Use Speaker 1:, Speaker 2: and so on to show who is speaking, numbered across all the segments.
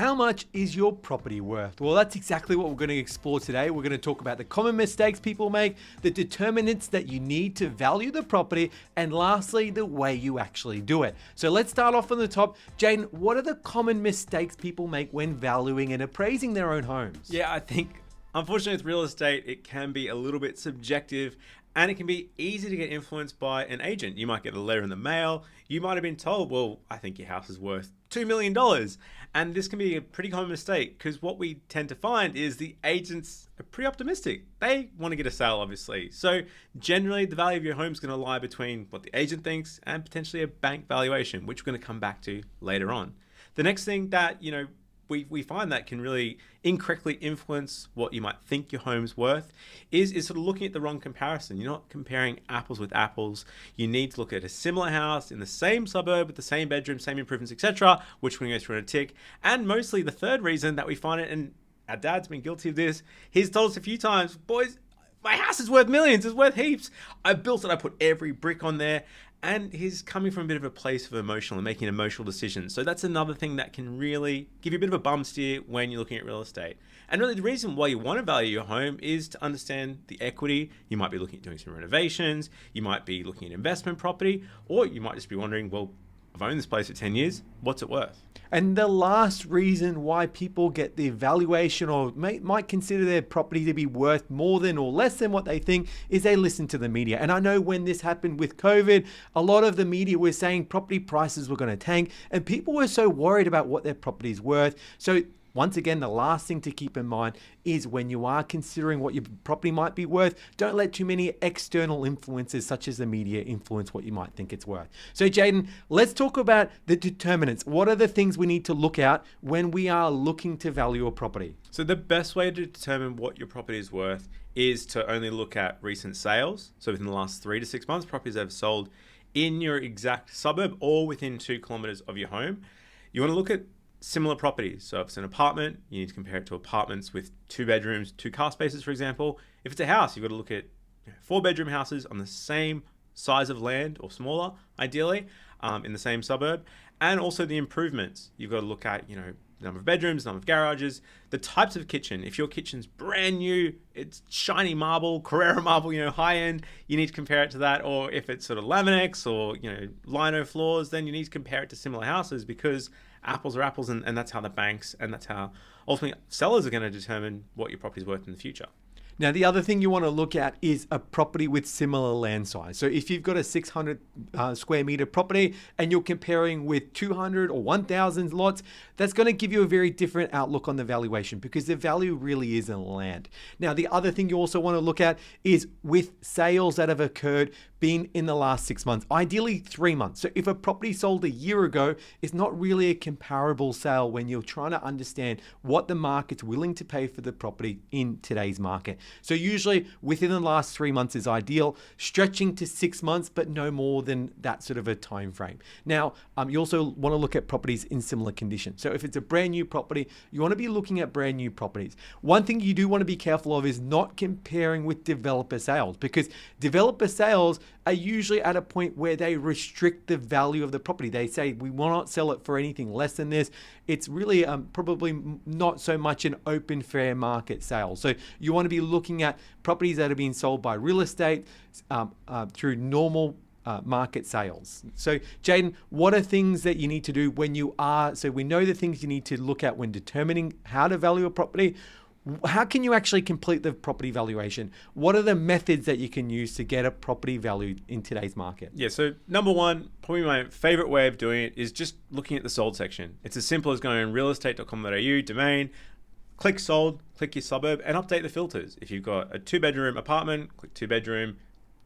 Speaker 1: How much is your property worth? Well, that's exactly what we're going to explore today. We're going to talk about the common mistakes people make, the determinants that you need to value the property, and lastly, the way you actually do it. So let's start off on the top. Jaden, what are the common mistakes people make when valuing and appraising their own homes?
Speaker 2: Yeah, I think unfortunately with real estate, it can be a little bit subjective and it can be easy to get influenced by an agent. You might get a letter in the mail. You might have been told, well, I think your house is worth $2 million. And this can be a pretty common mistake because what we tend to find is the agents are pretty optimistic. They want to get a sale, obviously. So generally the value of your home is going to lie between what the agent thinks and potentially a bank valuation, which we're going to come back to later on. The next thing that, we find that can really incorrectly influence what you might think your home's worth is sort of looking at the wrong comparison. You're not comparing apples with apples. You need to look at a similar house in the same suburb with the same bedroom, same improvements, etc., which we're going to go through in a tick. And mostly the third reason that we find it, and our dad's been guilty of this, he's told us a few times, boys, my house is worth millions, it's worth heaps. I built it, I put every brick on there. And he's coming from a bit of a place of emotional and making emotional decisions. So that's another thing that can really give you a bit of a bum steer when you're looking at real estate. And really the reason why you want to value your home is to understand the equity. You might be looking at doing some renovations. You might be looking at investment property, or you might just be wondering, well, I've owned this place for 10 years. What's it worth?
Speaker 1: And the last reason why people get the valuation or might consider their property to be worth more than or less than what they think is they listen to the media. And I know when this happened with COVID, a lot of the media were saying property prices were going to tank and people were so worried about what their property is worth. So once again, the last thing to keep in mind is when you are considering what your property might be worth, don't let too many external influences such as the media influence what you might think it's worth. So Jaden, let's talk about the determinants. What are the things we need to look at when we are looking to value a property?
Speaker 2: So the best way to determine what your property is worth is to only look at recent sales. So within the last 3 to 6 months, properties that have sold in your exact suburb or within 2 kilometers of your home. You want to look at similar properties. So if it's an apartment, you need to compare it to apartments with 2 bedrooms, 2 car spaces, for example. If it's a house, you've got to look at 4-bedroom houses on the same size of land or smaller, ideally, in the same suburb. And also the improvements. You've got to look at, the number of bedrooms, number of garages, the types of kitchen. If your kitchen's brand new, it's shiny marble, Carrera marble, high end, you need to compare it to that. Or if it's sort of Laminex or, lino floors, then you need to compare it to similar houses because apples are apples, and that's how the banks and that's how ultimately sellers are going to determine what your property is worth in the future.
Speaker 1: Now, the other thing you want to look at is a property with similar land size. So if you've got a 600 square meter property and you're comparing with 200 or 1,000 lots, that's going to give you a very different outlook on the valuation because the value really is in land. Now, the other thing you also want to look at is with sales that have occurred been in the last 6 months, ideally 3 months. So if a property sold a year ago, it's not really a comparable sale when you're trying to understand what the market's willing to pay for the property in today's market. So usually within the last 3 months is ideal, stretching to 6 months, but no more than that sort of a time frame. Now, you also want to look at properties in similar condition. So if it's a brand new property, you want to be looking at brand new properties. One thing you do want to be careful of is not comparing with developer sales because developer sales are usually at a point where they restrict the value of the property. They say, we will not sell it for anything less than this. It's really probably not so much an open, fair market sale. So you want to be looking at properties that are being sold by real estate through normal market sales. So Jaden, what are things that you need to do when you are, so we know the things you need to look at when determining how to value a property. How can you actually complete the property valuation? What are the methods that you can use to get a property valued in today's market?
Speaker 2: Yeah, so number one, probably my favorite way of doing it is just looking at the sold section. It's as simple as going on realestate.com.au, domain, click sold, click your suburb, and update the filters. If you've got a 2-bedroom apartment, click 2-bedroom,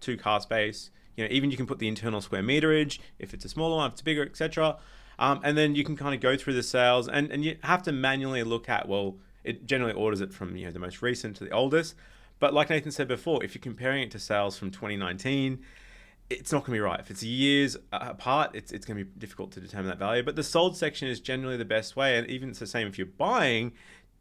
Speaker 2: 2 car space. Even you can put the internal square meterage, if it's a smaller one, if it's bigger, etc. And then you can kind of go through the sales and you have to manually look at, well, it generally orders it from the most recent to the oldest. But like Nathan said before, if you're comparing it to sales from 2019, it's not going to be right. If it's years apart, it's going to be difficult to determine that value. But the sold section is generally the best way. And even it's the same if you're buying,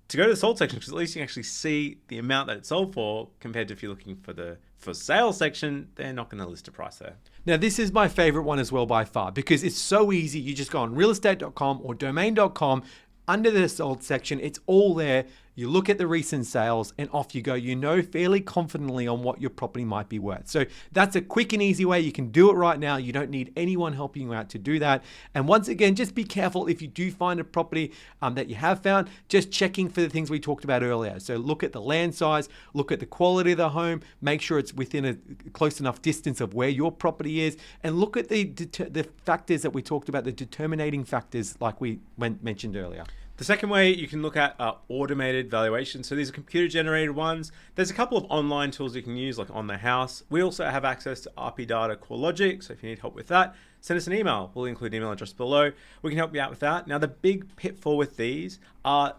Speaker 2: to go to the sold section, because at least you can actually see the amount that it's sold for compared to if you're looking for the for sale section, they're not going to list a price there.
Speaker 1: Now, this is my favorite one as well by far because it's so easy. You just go on realestate.com or domain.com, under the sold section, it's all there. You look at the recent sales and off you go. You know fairly confidently on what your property might be worth. So that's a quick and easy way. You can do it right now. You don't need anyone helping you out to do that. And once again, just be careful if you do find a property that you have found, just checking for the things we talked about earlier. So look at the land size, look at the quality of the home, make sure it's within a close enough distance of where your property is, and look at the factors that we talked about, the determining factors like we mentioned earlier.
Speaker 2: The second way you can look at are automated valuations. So these are computer generated ones. There's a couple of online tools you can use, like On the House. We also have access to RP Data CoreLogic. So if you need help with that, send us an email. We'll include an email address below. We can help you out with that. Now, the big pitfall with these are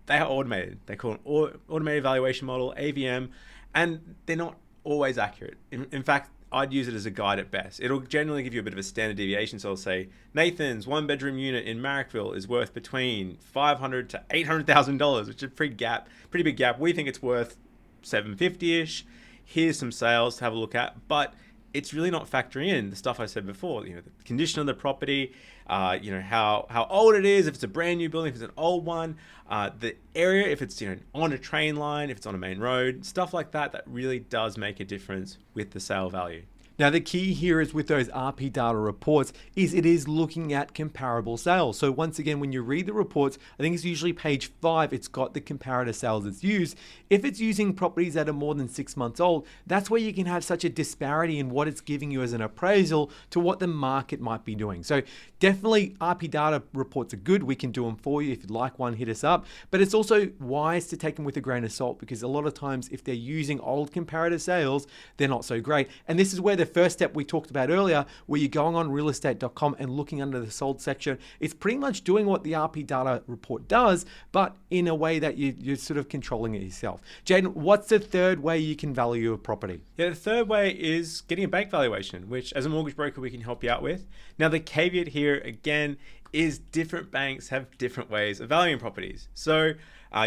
Speaker 2: they are automated. They call an automated valuation model, AVM, and they're not always accurate. In fact, I'd use it as a guide at best. It'll generally give you a bit of a standard deviation. So I'll say Nathan's 1-bedroom unit in Marrickville is worth between $500,000 to $800,000, which is a pretty big gap. We think it's worth $750-ish. Here's some sales to have a look at, but it's really not factoring in the stuff I said before. The condition of the property, how old it is, if it's a brand new building, if it's an old one, the area, if it's on a train line, if it's on a main road, stuff like that. That really does make a difference with the sale value.
Speaker 1: Now, the key here is with those RP data reports is it is looking at comparable sales. So once again, when you read the reports, I think it's usually page 5, it's got the comparator sales it's used. If it's using properties that are more than 6 months old, that's where you can have such a disparity in what it's giving you as an appraisal to what the market might be doing. So definitely RP data reports are good. We can do them for you. If you'd like one, hit us up. But it's also wise to take them with a grain of salt, because a lot of times if they're using old comparative sales, they're not so great. And this is where the first step we talked about earlier, where you're going on realestate.com and looking under the sold section, it's pretty much doing what the RP data report does, but in a way that you're sort of controlling it yourself. Jaden, what's the third way you can value a property?
Speaker 2: Yeah, the third way is getting a bank valuation, which as a mortgage broker, we can help you out with. Now, the caveat here, again, is different banks have different ways of valuing properties. So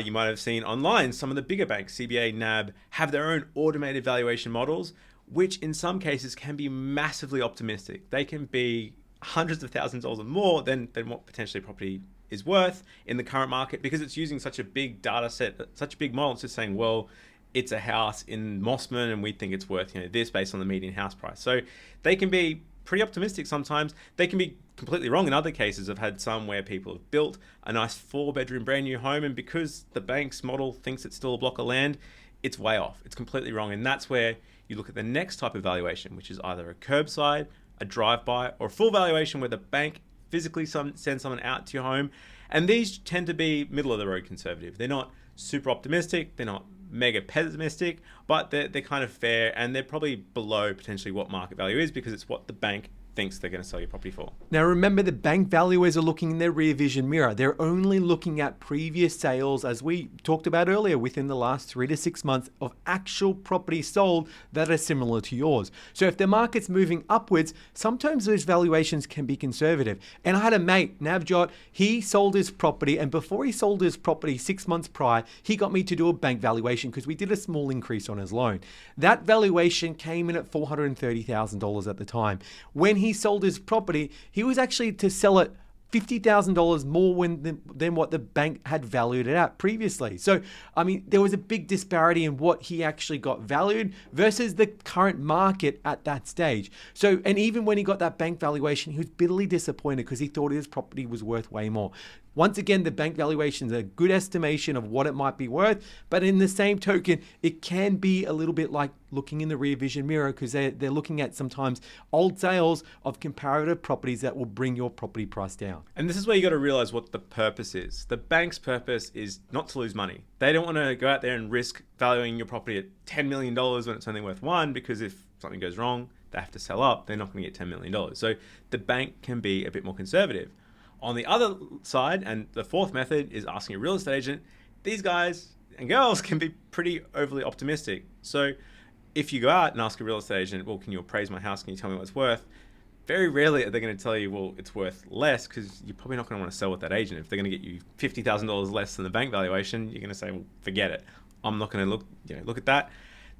Speaker 2: you might have seen online, some of the bigger banks, CBA, NAB, have their own automated valuation models, which in some cases can be massively optimistic. They can be hundreds of thousands of dollars or more than what potentially property is worth in the current market, because it's using such a big data set, such a big model. It's just saying, well, it's a house in Mossman and we think it's worth this based on the median house price. So they can be pretty optimistic sometimes. They can be completely wrong in other cases. I've had some where people have built a nice 4-bedroom brand new home, and because the bank's model thinks it's still a block of land, it's way off. It's completely wrong. And that's where you look at the next type of valuation, which is either a curbside, a drive-by, or a full valuation where the bank physically sends someone out to your home. And these tend to be middle of the road conservative. They're not super optimistic, they're not mega pessimistic, but they're kind of fair, and they're probably below potentially what market value is, because it's what the bank thinks they're going to sell your property for.
Speaker 1: Now remember, the bank valuers are looking in their rear vision mirror. They're only looking at previous sales, as we talked about earlier, within the last 3 to 6 months of actual properties sold that are similar to yours. So if the market's moving upwards, sometimes those valuations can be conservative. And I had a mate, Navjot, he sold his property, and before he sold his property 6 months prior, he got me to do a bank valuation because we did a small increase on his loan. That valuation came in at $430,000 at the time. When he sold his property, he was actually to sell it $50,000 more than what the bank had valued it at previously. So, I mean, there was a big disparity in what he actually got valued versus the current market at that stage. So, and even when he got that bank valuation, he was bitterly disappointed because he thought his property was worth way more. Once again, the bank valuation is a good estimation of what it might be worth, but in the same token, it can be a little bit like looking in the rear vision mirror, because they're looking at sometimes old sales of comparative properties that will bring your property price down.
Speaker 2: And this is where you got to realize what the purpose is. The bank's purpose is not to lose money. They don't want to go out there and risk valuing your property at $10 million when it's only worth $1 million, because if something goes wrong, they have to sell up, they're not going to get $10 million. So the bank can be a bit more conservative. On the other side, and the fourth method is asking a real estate agent, these guys and girls can be pretty overly optimistic. So if you go out and ask a real estate agent, well, can you appraise my house? Can you tell me what it's worth? Very rarely are they going to tell you, well, it's worth less, because you're probably not going to want to sell with that agent. If they're going to get you $50,000 less than the bank valuation, you're going to say, well, forget it. I'm not going to look at that.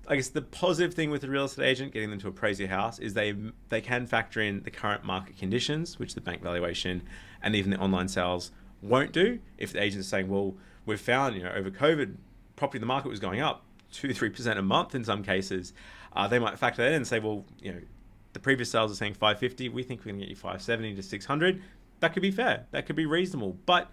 Speaker 2: I guess the positive thing with a real estate agent, getting them to appraise your house, is they can factor in the current market conditions, which the bank valuation and even the online sales won't do. If the agent's saying, well, we've found, over COVID, property in the market was going up 2-3% a month in some cases, they might factor that in and say, well, the previous sales are saying 550. We think we can get you 570 to 600. That could be fair. That could be reasonable. But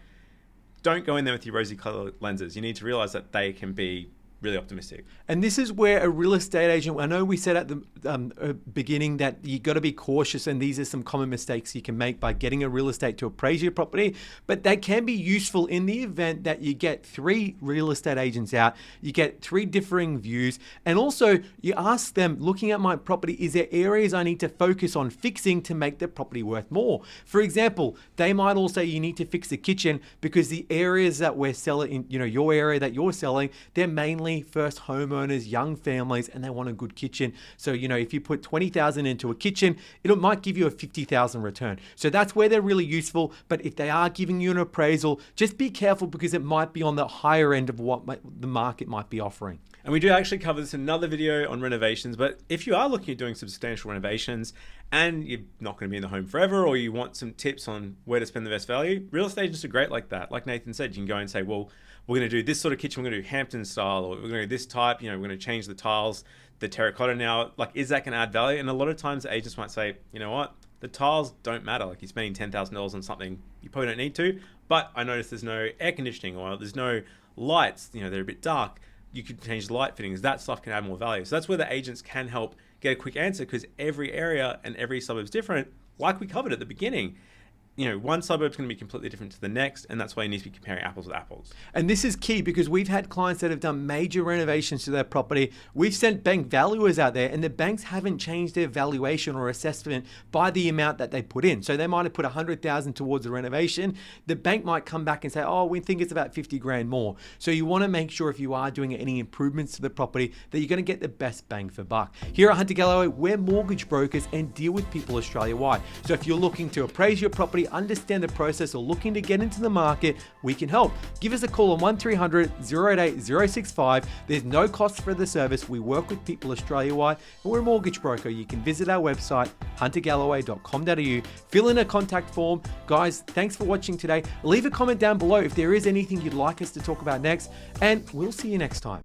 Speaker 2: don't go in there with your rosy colored lenses. You need to realize that they can be really optimistic.
Speaker 1: And this is where a real estate agent, I know we said at the beginning that you got to be cautious, and these are some common mistakes you can make by getting a real estate to appraise your property, but they can be useful in the event that you get 3 real estate agents out, you get 3 differing views, and also you ask them, looking at my property, is there areas I need to focus on fixing to make the property worth more? For example, they might all say you need to fix the kitchen because the areas that we're selling, in your area that you're selling, they're mainly first homeowners, young families, and they want a good kitchen. So, if you put 20,000 into a kitchen, it might give you a 50,000 return. So that's where they're really useful. But if they are giving you an appraisal, just be careful because it might be on the higher end of what the market might be offering.
Speaker 2: And we do actually cover this in another video on renovations, but if you are looking at doing substantial renovations and you're not going to be in the home forever, or you want some tips on where to spend the best value, real estate agents are great like that. Like Nathan said, you can go and say, well, we're going to do this sort of kitchen, we're going to do Hampton style, or we're going to do this type, we're going to change the tiles, the terracotta now, like, is that going to add value? And a lot of times the agents might say, you know what, the tiles don't matter. Like, you're spending $10,000 on something you probably don't need to, but I noticed there's no air conditioning or there's no lights, they're a bit dark. You could change the light fittings. That stuff can add more value. So that's where the agents can help get a quick answer, because every area and every suburb is different, like we covered at the beginning. One suburb's going to be completely different to the next, and that's why you need to be comparing apples with apples.
Speaker 1: And this is key because we've had clients that have done major renovations to their property. We've sent bank valuers out there, and the banks haven't changed their valuation or assessment by the amount that they put in. So they might have put 100,000 towards the renovation. The bank might come back and say, oh, we think it's about 50 grand more. So you want to make sure if you are doing any improvements to the property that you're going to get the best bang for buck. Here at Hunter Galloway, we're mortgage brokers and deal with people Australia-wide. So if you're looking to appraise your property, understand the process, or looking to get into the market, we can help. Give us a call on 1300 088 065. There's no cost for the service. We work with people Australia-wide, and we're a mortgage broker. You can visit our website, huntergalloway.com.au, fill in a contact form. Guys, thanks for watching today. Leave a comment down below if there is anything you'd like us to talk about next, and we'll see you next time.